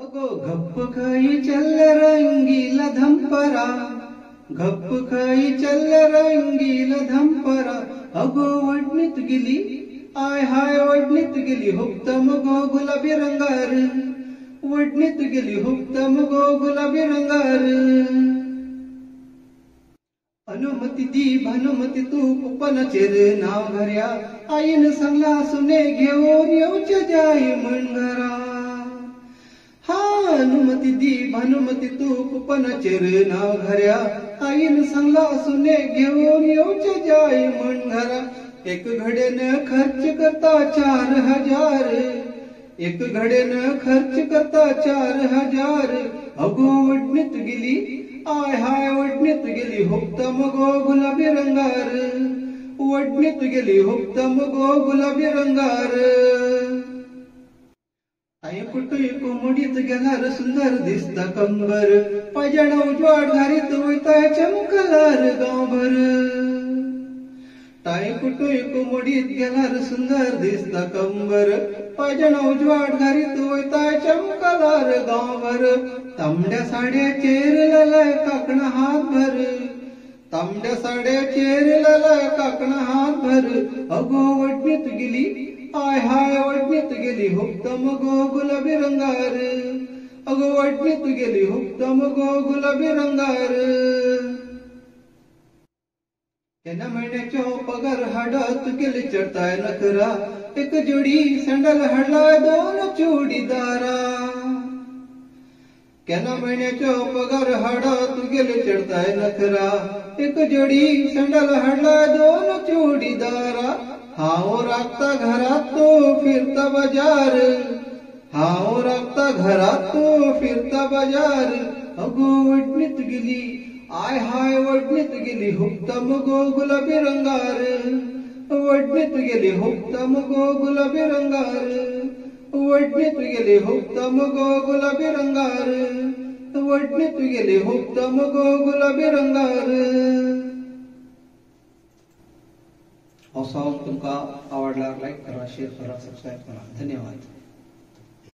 अगो गप्प खाई चल रंगीला धंपरा, गप्प खाई चल रंगीला धंपरा. अगो वडणीत गेली, आय हाय वडणीत गेली, हुक्तम गो गुलाबी रंगार, वडणीत गेली हुक्तम गो गुलाबी रंगार. अनुमती दी भानुमती तू कुपनचेर नाव घऱ्या, आईन सांगला सुने घेऊन येऊच्या जाई मनगरा. अनुमती दी भानुमती तू कुपनचेर नाव घऱ्या, आईन सांगला सुने घेऊन येऊच्या जाई मनगरा. एक घडेन खर्च करता 4,000, एक घडेन खर्च करता 4,000. अगो वडणीत गेली, आय हाय वडणीत गेली, हुक्तम गो गुलाबी रंगार, वडणीत गेली हुक्तम गो गुलाबी रंगार. आई कुठे कोंबडीत गेलार सुंदर दिसता कंबर, पायजण उजवाड घारीत वैताय चमकलार गावभर. टाय कुठे कोंबडीत गेलार सुंदर दिसता कंबर, पायजण उजवाड घारीत वैताय चमकलार गावभर. तांबड्या साड्या चेरलेलाय काकणा हात भर, तांबड्या साड्या चेरलेलाय काकणा हात भर. अगो वडणीत गेली, आय हाय वडणीत गेली, हुक्तम गो गुलाबी रंगार, अगो वडणीत गेली हुक्तम गो गुलाबी रंगार. त्या महिन्याच्या पगार हाडात गेले चढताय नखरा, एक जोडी सँडल हाडलाय 2 चुडीदारा. केना महिन्याच्या पगार हाडात गेले चढताय नखरा, एक जोडी सँडल हाडलाय 2 चुडीदारा. हाओ राखता घरात तो फिरता बाजार, हाओ राखता घरात तो फिरता बाजार. अगो वडणीत गेली, आय हाय वडणीत गेली, हुक्तम गो गुलाबी रंगार, वडणीत गेली हुक्तम गो गुलाबी रंगार, वडणीत गेली हुक्तम गो गुलाबी रंगार, वडणीत गेली हुक्तम गो गुलाबी रंगार. हा सॉन्ग तुमका आवडला, लाईक करा, शेअर करा, सबस्क्राईब करा. धन्यवाद.